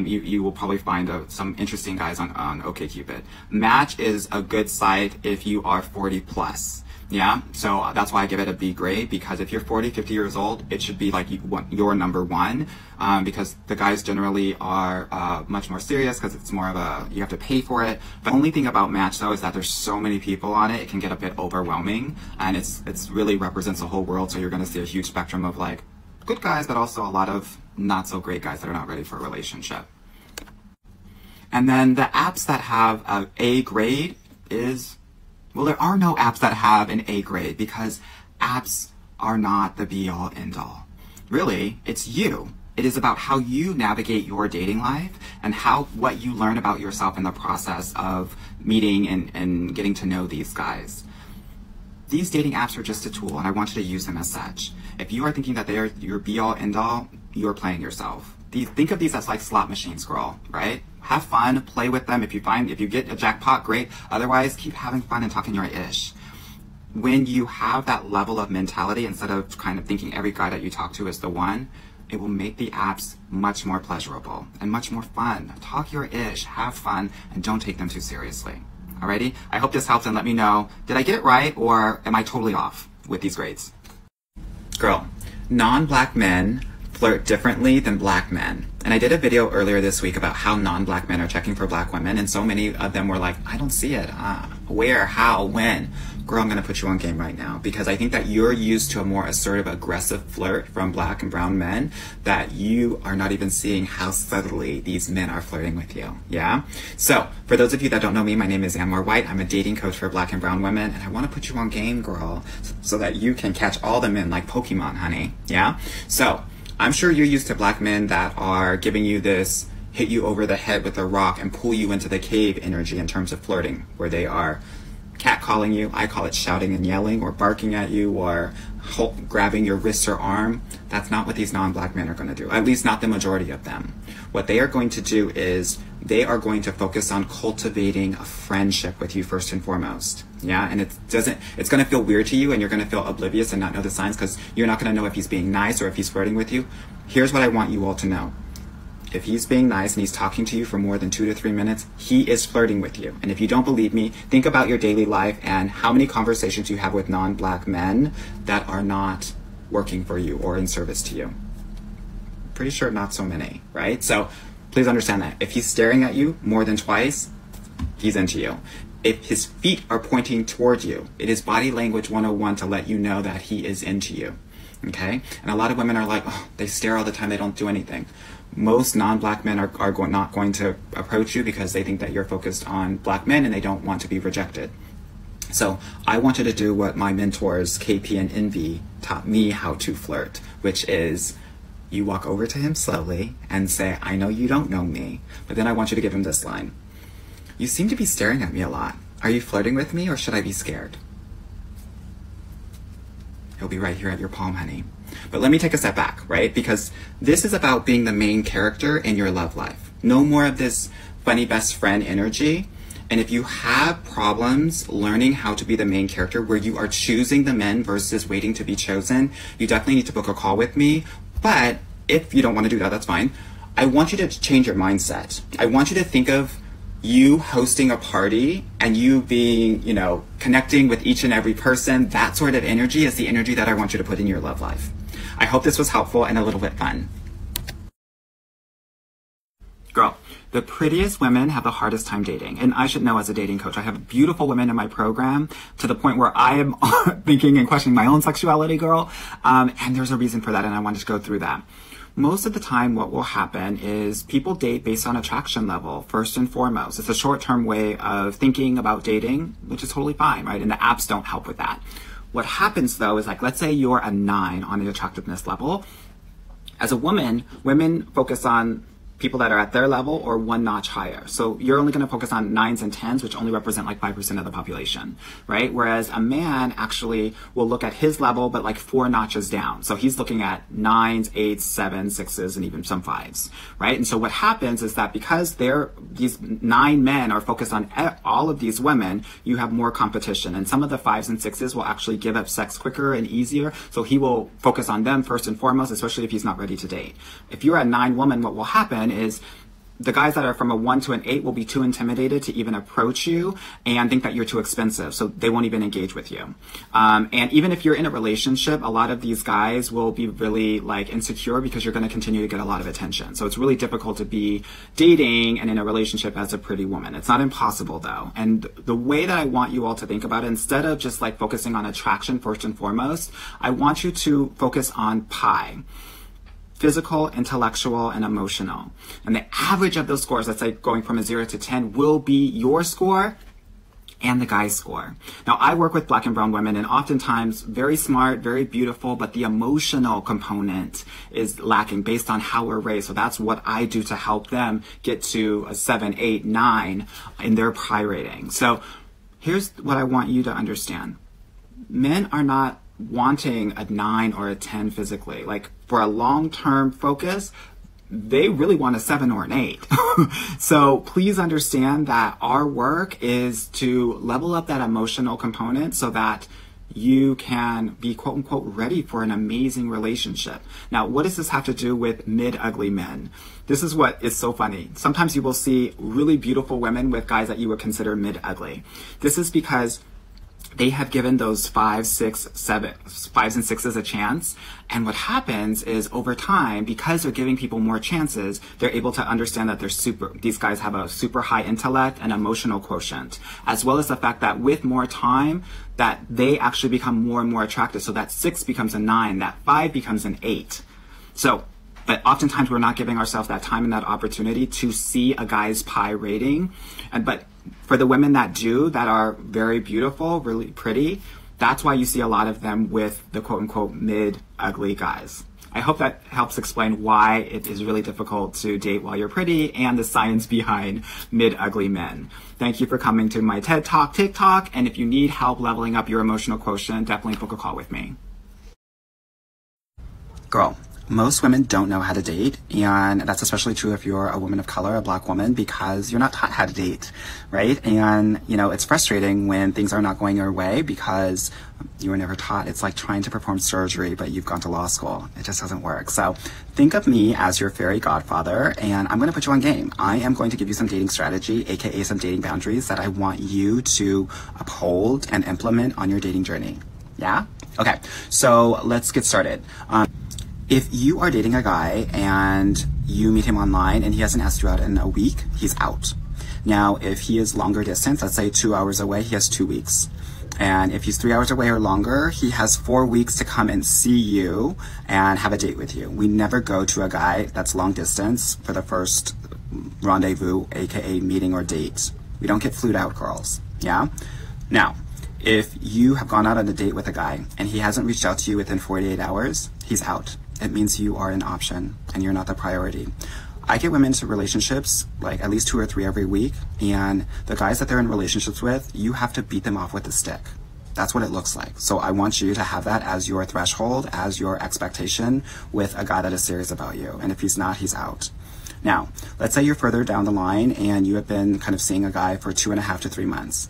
you will probably find some interesting guys on OkCupid. Match is a good site if you are 40 plus. Yeah, so that's why I give it a B grade, because if you're 40, 50 years old, it should be like your number one, because the guys generally are much more serious because it's more of a, you have to pay for it. The only thing about Match though is that there's so many people on it, it can get a bit overwhelming, and it's really represents the whole world, so you're going to see a huge spectrum of like good guys, but also a lot of not so great guys that are not ready for a relationship. And then the apps that have an A grade is, well, there are no apps that have an A grade because apps are not the be-all, end-all. Really, it's you. It is about how you navigate your dating life and what you learn about yourself in the process of meeting and getting to know these guys. These dating apps are just a tool, and I want you to use them as such. If you are thinking that they are your be-all, end-all, you're playing yourself. Think of these as like slot machines, girl, right? Have fun, play with them. If you get a jackpot, great. Otherwise, keep having fun and talking your ish. When you have that level of mentality, instead of kind of thinking every guy that you talk to is the one, it will make the apps much more pleasurable and much more fun. Talk your ish, have fun, and don't take them too seriously. Alrighty? I hope this helps, and let me know, did I get it right or am I totally off with these grades? Girl, non-black men flirt differently than black men. And I did a video earlier this week about how non-black men are checking for black women, and so many of them were like, I don't see it. Where, how, when? Girl, I'm gonna put you on game right now, because I think that you're used to a more assertive, aggressive flirt from black and brown men, that you are not even seeing how subtly these men are flirting with you, yeah? So, for those of you that don't know me, my name is Anwar White. I'm a dating coach for black and brown women, and I wanna put you on game, girl, so that you can catch all the men like Pokemon, honey, yeah? So, I'm sure you're used to black men that are giving you this hit you over the head with a rock and pull you into the cave energy in terms of flirting, where they are catcalling you. I call it shouting and yelling, or barking at you, or grabbing your wrist or arm. That's not what these non-black men are going to do, at least not the majority of them. What they are going to do is they are going to focus on cultivating a friendship with you first and foremost. Yeah, and it's going to feel weird to you, and you're going to feel oblivious and not know the signs, because you're not going to know if he's being nice or if he's flirting with you. Here's what I want you all to know. If he's being nice and he's talking to you for more than 2 to 3 minutes, he is flirting with you. And if you don't believe me, think about your daily life and how many conversations you have with non-black men that are not working for you or in service to you. Pretty sure not so many, right? So please understand that. If he's staring at you more than twice, he's into you. If his feet are pointing toward you, it is body language 101 to let you know that he is into you. Okay? And a lot of women are like, oh, they stare all the time, they don't do anything. Most non-black men are not going to approach you because they think that you're focused on black men and they don't want to be rejected. So I want you to do what my mentors, KP and Envy, taught me how to flirt, which is you walk over to him slowly and say, I know you don't know me, but then I want you to give him this line. You seem to be staring at me a lot. Are you flirting with me or should I be scared? He'll be right here at your palm, honey. But let me take a step back, right? Because this is about being the main character in your love life. No more of this funny best friend energy. And if you have problems learning how to be the main character, where you are choosing the men versus waiting to be chosen, you definitely need to book a call with me. But if you don't want to do that, that's fine. I want you to change your mindset. I want you to think of you hosting a party and you being, connecting with each and every person. That sort of energy is the energy that I want you to put in your love life. I hope this was helpful and a little bit fun. Girl, the prettiest women have the hardest time dating. And I should know as a dating coach, I have beautiful women in my program to the point where I am thinking and questioning my own sexuality, girl. And there's a reason for that, and I wanted to go through that. Most of the time, what will happen is people date based on attraction level, first and foremost. It's a short-term way of thinking about dating, which is totally fine, right? And the apps don't help with that. What happens, though, is like, let's say you're a 9 on the attractiveness level. As a woman, women focus on people that are at their level or one notch higher. So you're only going to focus on 9s and 10s, which only represent like 5% of the population, right? Whereas a man actually will look at his level, but like 4 notches down. So he's looking at 9s, 8s, 7s, 6s, and even some 5s, right? And so what happens is that because these 9 men are focused on all of these women, you have more competition. And some of the 5s and 6s will actually give up sex quicker and easier. So he will focus on them first and foremost, especially if he's not ready to date. If you're a 9 woman, what will happen is the guys that are from a 1 to an 8 will be too intimidated to even approach you and think that you're too expensive, so they won't even engage with you. And even if you're in a relationship, a lot of these guys will be really like insecure because you're going to continue to get a lot of attention. So it's really difficult to be dating and in a relationship as a pretty woman. It's not impossible though. And the way that I want you all to think about it, instead of just like focusing on attraction first and foremost, I want you to focus on pie. Physical, intellectual, and emotional. And the average of those scores, let's say going from a 0 to 10, will be your score and the guy's score. Now, I work with Black and brown women, and oftentimes very smart, very beautiful, but the emotional component is lacking based on how we're raised. So that's what I do to help them get to a 7, 8, 9 in their pie rating. So here's what I want you to understand. Men are not wanting a 9 or a 10 physically. Like, for a long-term focus, they really want a 7 or an 8. So please understand that our work is to level up that emotional component so that you can be quote unquote ready for an amazing relationship. Now, what does this have to do with mid-ugly men? This is what is so funny. Sometimes you will see really beautiful women with guys that you would consider mid-ugly. This is because they have given those 5s and 6s a chance. And what happens is over time, because they're giving people more chances, they're able to understand that these guys have a super high intellect and emotional quotient, as well as the fact that with more time, that they actually become more and more attractive. So that 6 becomes a 9, that 5 becomes an 8. So, but oftentimes we're not giving ourselves that time and that opportunity to see a guy's pie rating. But for the women that do, that are very beautiful, really pretty, that's why you see a lot of them with the quote-unquote mid-ugly guys. I hope that helps explain why it is really difficult to date while you're pretty and the science behind mid-ugly men. Thank you for coming to my TED Talk TikTok, and if you need help leveling up your emotional quotient, definitely book a call with me. Girl, most women don't know how to date, and that's especially true if you're a woman of color, a Black woman, because you're not taught how to date, right? And, you know, it's frustrating when things are not going your way because you were never taught. It's like trying to perform surgery, but you've gone to law school. It just doesn't work. So think of me as your fairy godfather, and I'm going to put you on game. I am going to give you some dating strategy, aka some dating boundaries that I want you to uphold and implement on your dating journey. Yeah? Okay, so let's get started. If you are dating a guy and you meet him online and he hasn't asked you out in a week, he's out. Now, if he is longer distance, let's say 2 hours away, he has 2 weeks. And if he's 3 hours away or longer, he has 4 weeks to come and see you and have a date with you. We never go to a guy that's long distance for the first rendezvous, aka meeting or date. We don't get flued out, girls. Yeah? Now, if you have gone out on a date with a guy and he hasn't reached out to you within 48 hours, he's out. It means you are an option and you're not the priority. I get women into relationships, like at least 2 or 3 every week, and the guys that they're in relationships with, you have to beat them off with a stick. That's what it looks like. So I want you to have that as your threshold, as your expectation with a guy that is serious about you. And if he's not, he's out. Now, let's say you're further down the line and you have been kind of seeing a guy for 2.5 to 3 months.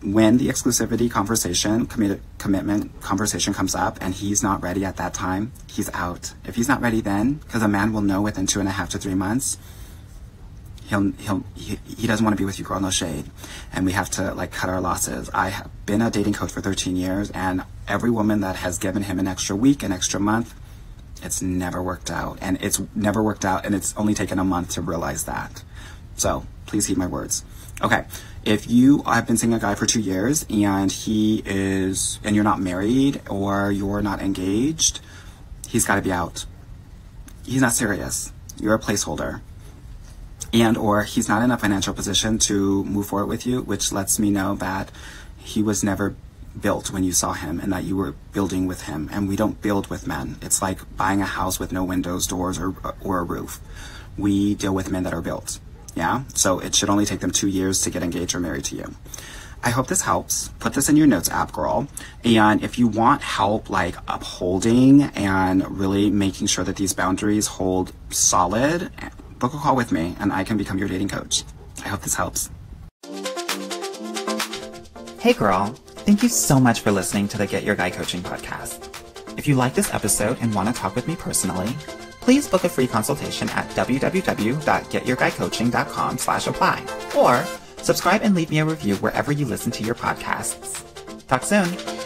When the exclusivity conversation, commitment conversation comes up and he's not ready at that time, he's out. If he's not ready then, because a man will know within 2.5 to 3 months, he doesn't want to be with you, girl, no shade. And we have to like cut our losses. I have been a dating coach for 13 years, and every woman that has given him an extra week, an extra month, it's never worked out. And it's never worked out, and it's only taken a month to realize that. So please heed my words. Okay, if you have been seeing a guy for 2 years and and you're not married or you're not engaged, he's got to be out. He's not serious. You're a placeholder. And or he's not in a financial position to move forward with you, which lets me know that he was never built when you saw him and that you were building with him. And we don't build with men. It's like buying a house with no windows, doors, or a roof. We deal with men that are built. Yeah, so it should only take them 2 years to get engaged or married to you. I hope this helps. Put this in your notes app, girl. And if you want help like upholding and really making sure that these boundaries hold solid, book a call with me and I can become your dating coach. I hope this helps. Hey girl, thank you so much for listening to the Get Your Guy Coaching podcast. If you like this episode and want to talk with me personally, please book a free consultation at www.getyourguycoaching.com/apply or subscribe and leave me a review wherever you listen to your podcasts. Talk soon.